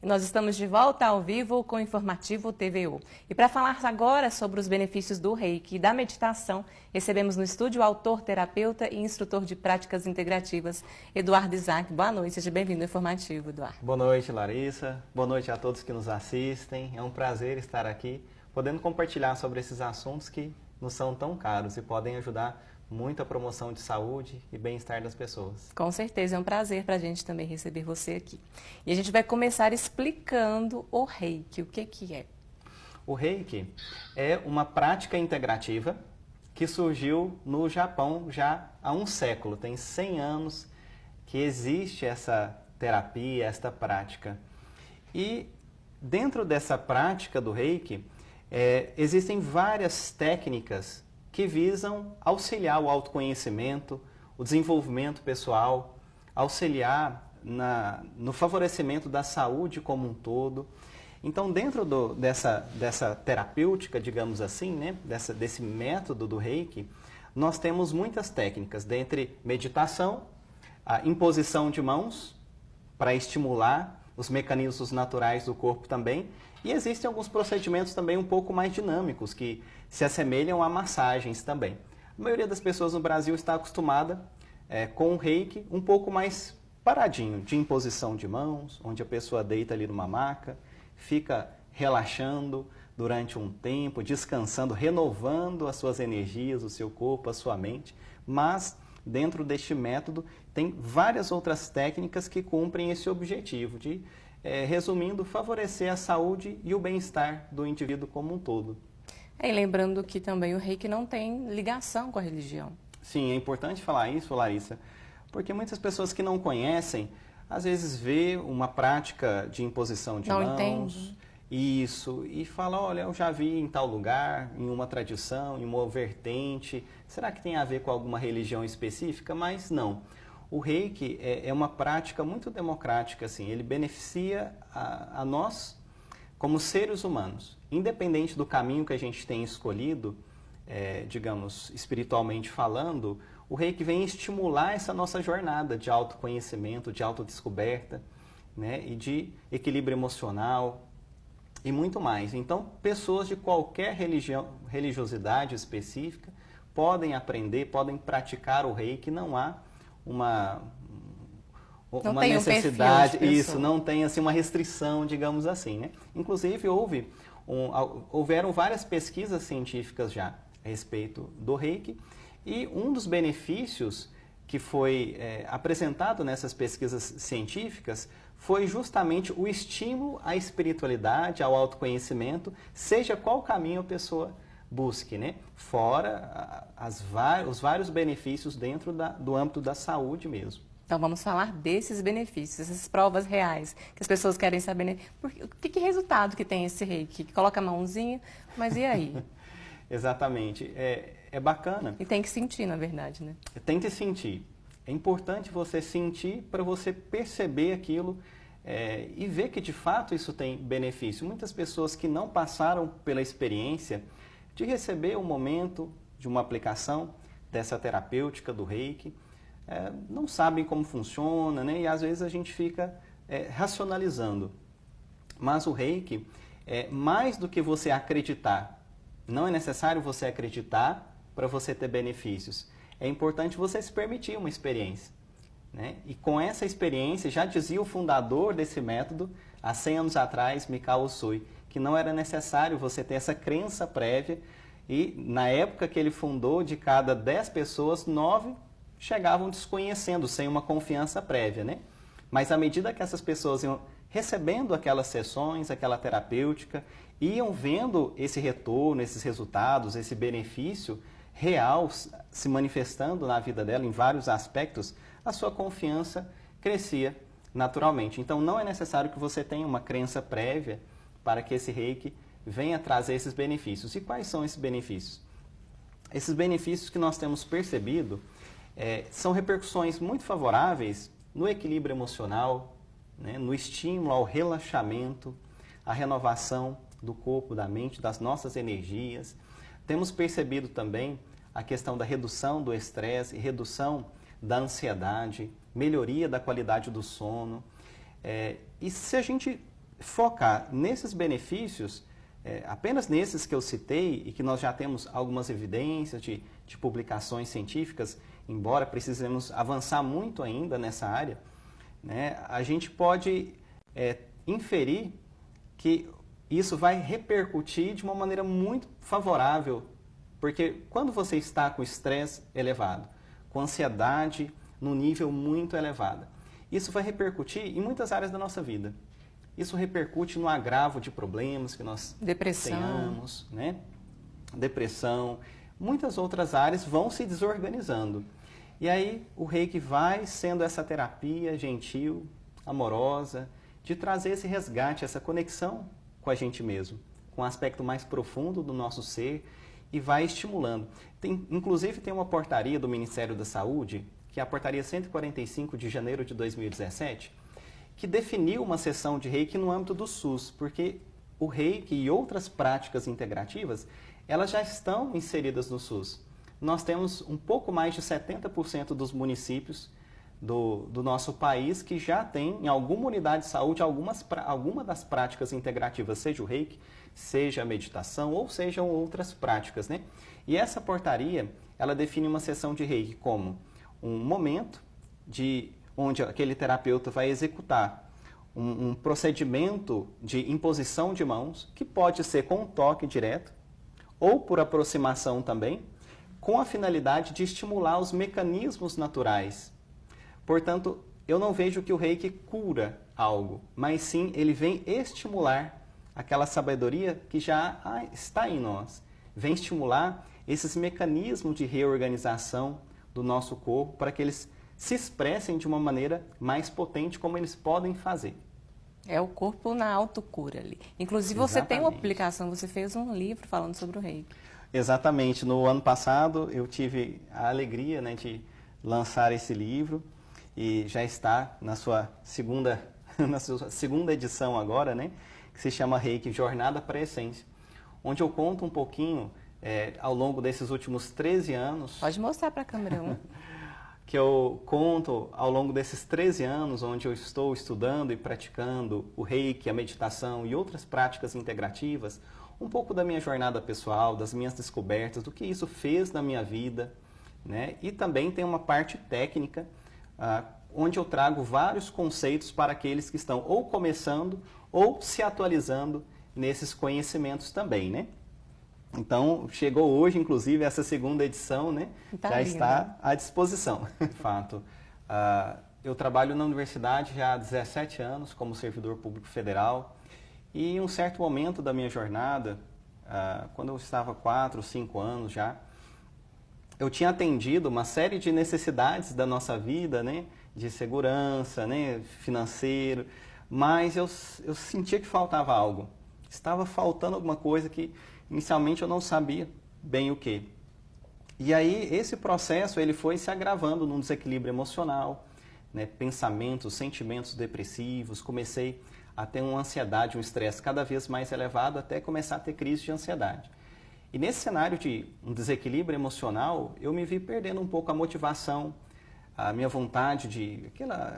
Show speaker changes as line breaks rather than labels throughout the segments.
E nós estamos de volta ao vivo com o Informativo TVU. E para falar agora sobre os benefícios do Reiki e da meditação, recebemos no estúdio o autor, terapeuta e instrutor de práticas integrativas, Eduardo Isaac. Boa noite, seja bem-vindo ao Informativo, Eduardo.
Boa noite, Larissa. Boa noite a todos que nos assistem. É um prazer estar aqui, podendo compartilhar sobre esses assuntos que nos são tão caros e podem ajudar muito a promoção de saúde e bem-estar das pessoas.
Com certeza, é um prazer para a gente também receber você aqui. E a gente vai começar explicando o Reiki. O que é?
O Reiki é uma prática integrativa que surgiu no Japão já há um século. Tem 100 anos que existe essa terapia, esta prática. E dentro dessa prática do Reiki, existem várias técnicas que visam auxiliar o autoconhecimento, o desenvolvimento pessoal, auxiliar no favorecimento da saúde como um todo. Então, dentro dessa terapêutica, digamos assim, né, desse método do Reiki, nós temos muitas técnicas, dentre meditação, a imposição de mãos, para estimular os mecanismos naturais do corpo também, e existem alguns procedimentos também um pouco mais dinâmicos, que se assemelham a massagens também. A maioria das pessoas no Brasil está acostumada com o Reiki um pouco mais paradinho, de imposição de mãos, onde a pessoa deita ali numa maca, fica relaxando durante um tempo, descansando, renovando as suas energias, o seu corpo, a sua mente. Mas dentro deste método tem várias outras técnicas que cumprem esse objetivo de, resumindo, favorecer a saúde e o bem-estar do indivíduo como um todo.
E lembrando que também o Reiki não tem ligação com a religião.
Sim, é importante falar isso, Larissa, porque muitas pessoas que não conhecem, às vezes vê uma prática de imposição de mãos,
entende.
Isso, e fala, olha, eu já vi em tal lugar, em uma tradição, em uma vertente, será que tem a ver com alguma religião específica? Mas não. O Reiki é uma prática muito democrática, assim, ele beneficia a nós como seres humanos. Independente do caminho que a gente tem escolhido, digamos, espiritualmente falando, o Reiki vem estimular essa nossa jornada de autoconhecimento, de autodescoberta, né, e de equilíbrio emocional e muito mais. Então, pessoas de qualquer religiosidade específica podem aprender, podem praticar o Reiki, não há uma necessidade, isso, não tem assim uma restrição, digamos assim, né? Inclusive houveram várias pesquisas científicas já a respeito do Reiki e um dos benefícios que foi apresentado nessas pesquisas científicas foi justamente o estímulo à espiritualidade, ao autoconhecimento, seja qual caminho a pessoa busque, né? Fora os vários benefícios dentro do âmbito da saúde mesmo.
Então vamos falar desses benefícios, essas provas reais, que as pessoas querem saber, né? Que resultado que tem esse Reiki? Que coloca a mãozinha, mas e aí?
Exatamente, é bacana.
E tem que sentir, na verdade, né?
Tem que sentir. É importante você sentir para você perceber aquilo e ver que de fato isso tem benefício. Muitas pessoas que não passaram pela experiência de receber um momento de uma aplicação dessa terapêutica do Reiki, não sabem como funciona, né? E às vezes a gente fica racionalizando. Mas o Reiki mais do que você acreditar. Não é necessário você acreditar para você ter benefícios. É importante você se permitir uma experiência, né? E com essa experiência, já dizia o fundador desse método, há 100 anos atrás, Mikao Usui, que não era necessário você ter essa crença prévia. E na época que ele fundou, de cada 10 pessoas, 9 chegavam desconhecendo, sem uma confiança prévia, né? Mas à medida que essas pessoas iam recebendo aquelas sessões, aquela terapêutica, iam vendo esse retorno, esses resultados, esse benefício real se manifestando na vida dela em vários aspectos, a sua confiança crescia naturalmente. Então não é necessário que você tenha uma crença prévia para que esse Reiki venha trazer esses benefícios. E quais são esses benefícios? Esses benefícios que nós temos percebido são repercussões muito favoráveis no equilíbrio emocional, né, no estímulo ao relaxamento, à renovação do corpo, da mente, das nossas energias. Temos percebido também a questão da redução do estresse e redução da ansiedade, melhoria da qualidade do sono. E se a gente focar nesses benefícios, apenas nesses que eu citei e que nós já temos algumas evidências de publicações científicas, embora precisemos avançar muito ainda nessa área, né, a gente pode inferir que isso vai repercutir de uma maneira muito favorável, porque quando você está com estresse elevado, com ansiedade no nível muito elevado, isso vai repercutir em muitas áreas da nossa vida. Isso repercute no agravo de problemas que nós tenhamos, né? Depressão, muitas outras áreas vão se desorganizando. E aí o Reiki vai sendo essa terapia gentil, amorosa, de trazer esse resgate, essa conexão com a gente mesmo, com o aspecto mais profundo do nosso ser e vai estimulando. Inclusive tem uma portaria do Ministério da Saúde, que é a portaria 145 de janeiro de 2017, que definiu uma sessão de Reiki no âmbito do SUS, porque o Reiki e outras práticas integrativas, elas já estão inseridas no SUS. Nós temos um pouco mais de 70% dos municípios do nosso país que já tem, em alguma unidade de saúde, alguma das práticas integrativas, seja o Reiki, seja a meditação ou sejam outras práticas, né? E essa portaria, ela define uma sessão de Reiki como um momento onde aquele terapeuta vai executar um procedimento de imposição de mãos, que pode ser com um toque direto ou por aproximação também, com a finalidade de estimular os mecanismos naturais. Portanto, eu não vejo que o Reiki cura algo, mas sim ele vem estimular aquela sabedoria que já está em nós. Vem estimular esses mecanismos de reorganização do nosso corpo para que eles se expressem de uma maneira mais potente como eles podem fazer.
É o corpo na autocura ali. Inclusive, você tem uma publicação, você fez um livro falando sobre o Reiki.
Exatamente. No ano passado, eu tive a alegria, né, de lançar esse livro e já está na sua segunda edição agora, né, que se chama Reiki Jornada para a Essência, onde eu conto um pouquinho, ao longo desses últimos 13 anos...
Pode mostrar para a câmera 1.
Que eu conto ao longo desses 13 anos, onde eu estou estudando e praticando o Reiki, a meditação e outras práticas integrativas, um pouco da minha jornada pessoal, das minhas descobertas, do que isso fez na minha vida, né? E também tem uma parte técnica, onde eu trago vários conceitos para aqueles que estão ou começando ou se atualizando nesses conhecimentos também, né? Então, chegou hoje, inclusive, essa segunda edição, né? Já está à disposição. De fato, eu trabalho na universidade já há 17 anos como servidor público federal e em um certo momento da minha jornada, quando eu estava 4, 5 anos já, eu tinha atendido uma série de necessidades da nossa vida, né? De segurança, né? Financeiro, mas eu sentia que faltava algo. Estava faltando alguma coisa que inicialmente eu não sabia bem o que. E aí esse processo ele foi se agravando num desequilíbrio emocional, né? Pensamentos, sentimentos depressivos, comecei a ter uma ansiedade, um estresse cada vez mais elevado até começar a ter crise de ansiedade. E nesse cenário de um desequilíbrio emocional, eu me vi perdendo um pouco a motivação, a minha vontade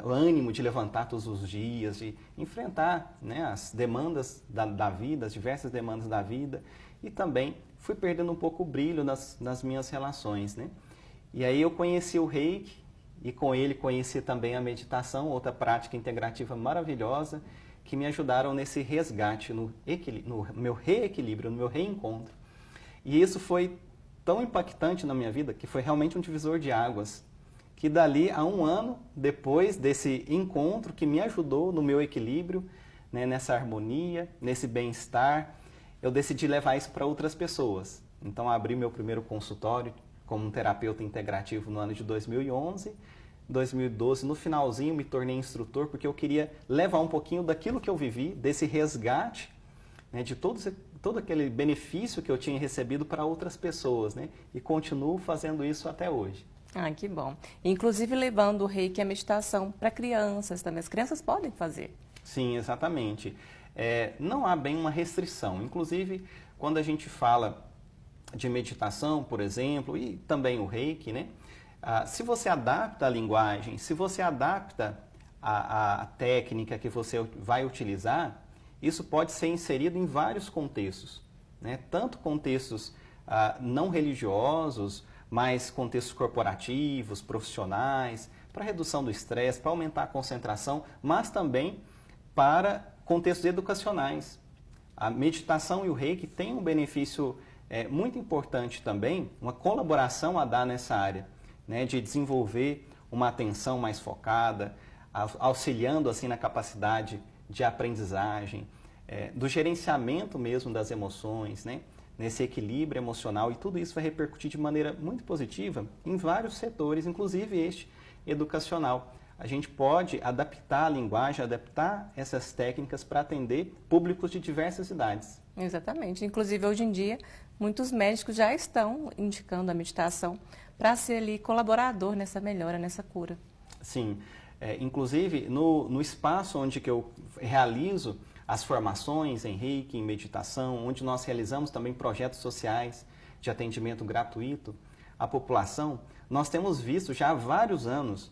o ânimo de levantar todos os dias, de enfrentar, né, as demandas da vida, as diversas demandas da vida, e também fui perdendo um pouco o brilho nas minhas relações, né? E aí eu conheci o Reiki e com ele conheci também a meditação, outra prática integrativa maravilhosa, que me ajudaram nesse resgate, no meu reequilíbrio, no meu reencontro. E isso foi tão impactante na minha vida que foi realmente um divisor de águas, que dali a um ano, depois desse encontro que me ajudou no meu equilíbrio, né, nessa harmonia, nesse bem-estar, eu decidi levar isso para outras pessoas. Então, abri meu primeiro consultório como um terapeuta integrativo no ano de 2011. 2012, no finalzinho, me tornei instrutor porque eu queria levar um pouquinho daquilo que eu vivi, desse resgate, né, de todo aquele benefício que eu tinha recebido para outras pessoas, né? E continuo fazendo isso até hoje.
Ah, que bom. Inclusive levando o Reiki e a meditação para crianças também. As crianças podem fazer.
Sim, exatamente. Não há bem uma restrição. Inclusive, quando a gente fala de meditação, por exemplo, e também o Reiki, né? Se você adapta a linguagem, se você adapta a técnica que você vai utilizar, isso pode ser inserido em vários contextos, né? Tanto contextos não religiosos, mas contextos corporativos, profissionais, para redução do estresse, para aumentar a concentração, mas também para contextos educacionais. A meditação e o Reiki têm um benefício muito importante também, uma colaboração a dar nessa área, né, de desenvolver uma atenção mais focada, auxiliando assim na capacidade de aprendizagem, do gerenciamento mesmo das emoções, né, nesse equilíbrio emocional, e tudo isso vai repercutir de maneira muito positiva em vários setores, inclusive este educacional. A gente pode adaptar a linguagem, adaptar essas técnicas para atender públicos de diversas idades.
Exatamente. Inclusive, hoje em dia, muitos médicos já estão indicando a meditação para ser ali colaborador nessa melhora, nessa cura.
Sim. Inclusive, no espaço onde que eu realizo as formações em Reiki, em meditação, onde nós realizamos também projetos sociais de atendimento gratuito à população, nós temos visto já há vários anos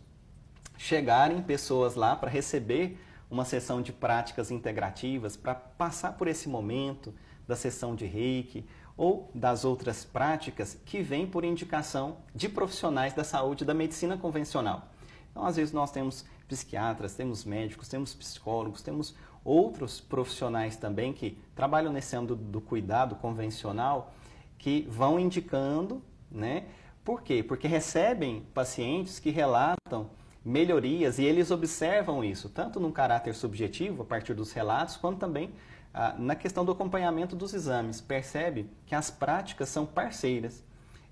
chegarem pessoas lá para receber uma sessão de práticas integrativas, para passar por esse momento da sessão de Reiki ou das outras práticas que vêm por indicação de profissionais da saúde, da medicina convencional. Então, às vezes, nós temos psiquiatras, temos médicos, temos psicólogos, temos outros profissionais também que trabalham nesse âmbito do cuidado convencional, que vão indicando, né? Por quê? Porque recebem pacientes que relatam melhorias e eles observam isso, tanto no caráter subjetivo, a partir dos relatos, quanto também na questão do acompanhamento dos exames. Percebe que as práticas são parceiras.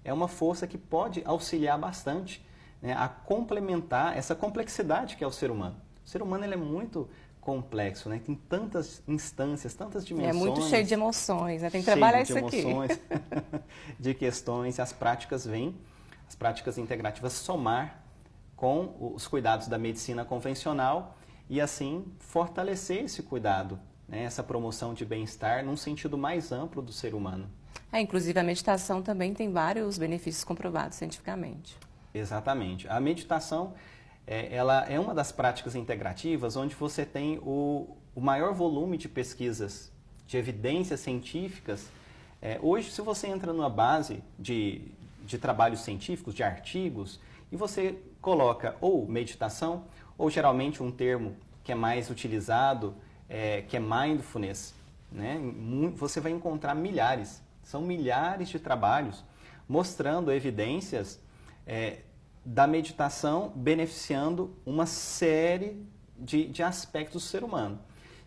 É uma força que pode auxiliar bastante, né, a complementar essa complexidade que é o ser humano. O ser humano ele é muito complexo, né? Tem tantas instâncias, tantas dimensões.
É muito cheio de emoções, né? Tem que trabalhar isso aqui.
Emoções, de questões, as práticas as práticas integrativas somar com os cuidados da medicina convencional e assim fortalecer esse cuidado, né? Essa promoção de bem-estar num sentido mais amplo do ser humano.
Inclusive a meditação também tem vários benefícios comprovados cientificamente.
Exatamente. A meditação ela é uma das práticas integrativas onde você tem o maior volume de pesquisas, de evidências científicas. Hoje, se você entra numa base de trabalhos científicos, de artigos, e você coloca ou meditação, ou geralmente um termo que é mais utilizado, que é mindfulness, né? Você vai encontrar são milhares de trabalhos mostrando evidências da meditação beneficiando uma série de aspectos do ser humano.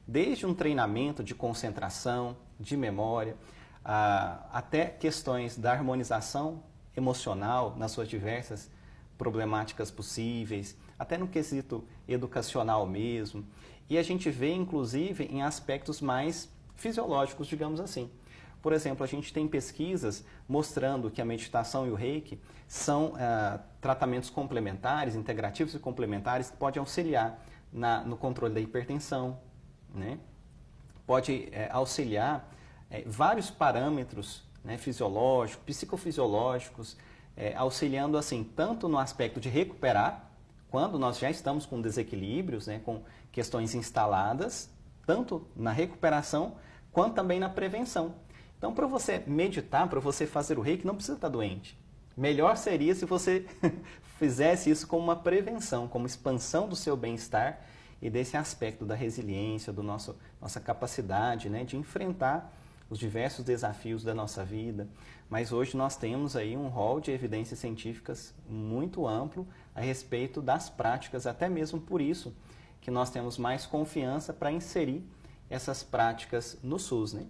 Desde um treinamento de concentração, de memória, até questões da harmonização emocional nas suas diversas problemáticas possíveis, até no quesito educacional mesmo. E a gente vê, inclusive, em aspectos mais fisiológicos, digamos assim. Por exemplo, a gente tem pesquisas mostrando que a meditação e o Reiki são tratamentos complementares, integrativos e complementares, que podem auxiliar no controle da hipertensão, né? Pode auxiliar vários parâmetros, né, fisiológicos, psicofisiológicos, auxiliando assim tanto no aspecto de recuperar, quando nós já estamos com desequilíbrios, né, com questões instaladas, tanto na recuperação quanto também na prevenção. Então, para você meditar, para você fazer o Reiki, não precisa estar doente. Melhor seria se você fizesse isso como uma prevenção, como expansão do seu bem-estar e desse aspecto da resiliência, nossa capacidade, né, de enfrentar os diversos desafios da nossa vida. Mas hoje nós temos aí um rol de evidências científicas muito amplo a respeito das práticas, até mesmo por isso que nós temos mais confiança para inserir essas práticas no SUS, né?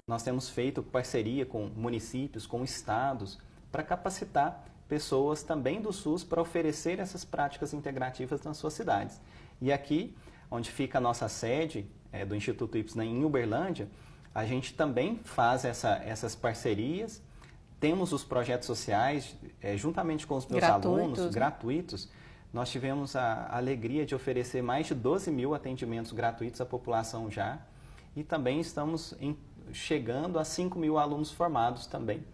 Nós temos feito parceria com municípios, com estados, para capacitar pessoas também do SUS para oferecer essas práticas integrativas nas suas cidades. E aqui, onde fica a nossa sede do Instituto Ipsen em Uberlândia, a gente também faz essas parcerias, temos os projetos sociais, juntamente com os meus alunos, gratuitos. Nós tivemos a alegria de oferecer mais de 12 mil atendimentos gratuitos à população já, e também estamos chegando a 5 mil alunos formados também,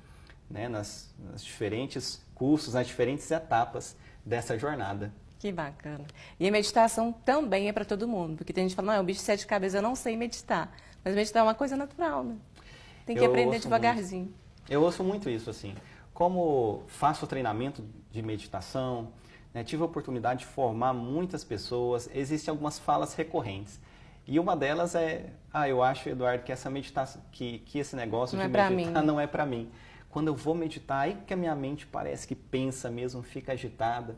né, nas diferentes cursos, nas diferentes etapas dessa jornada.
Que bacana. E a meditação também é para todo mundo, porque tem gente que fala, não, é um bicho de 7 cabeças, eu não sei meditar. Mas meditar é uma coisa natural, né? Tem que
Eu
aprender
ouço
devagarzinho.
Eu ouço muito isso, assim. Como faço treinamento de meditação, né, tive a oportunidade de formar muitas pessoas, existem algumas falas recorrentes. E uma delas é, eu acho, Eduardo, que essa meditação, que esse negócio
Não
de
é pra
meditar
mim.
não é para mim. Quando eu vou meditar, aí que a minha mente parece que pensa mesmo, fica agitada.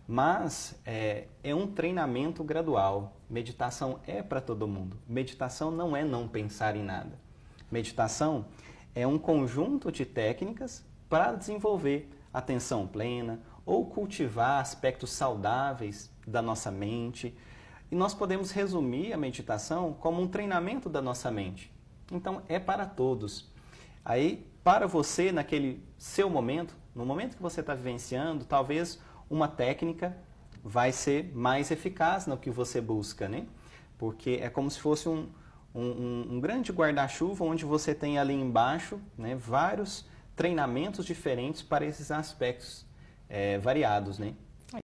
Mas é um treinamento gradual. Meditação é para todo mundo. Meditação não é não pensar em nada. Meditação é um conjunto de técnicas para desenvolver atenção plena ou cultivar aspectos saudáveis da nossa mente. E nós podemos resumir a meditação como um treinamento da nossa mente. Então, é para todos. Aí, para você, naquele seu momento, no momento que você está vivenciando, talvez uma técnica vai ser mais eficaz no que você busca, né? Porque é como se fosse um grande guarda-chuva onde você tem ali embaixo, né, vários treinamentos diferentes para esses aspectos variados, né?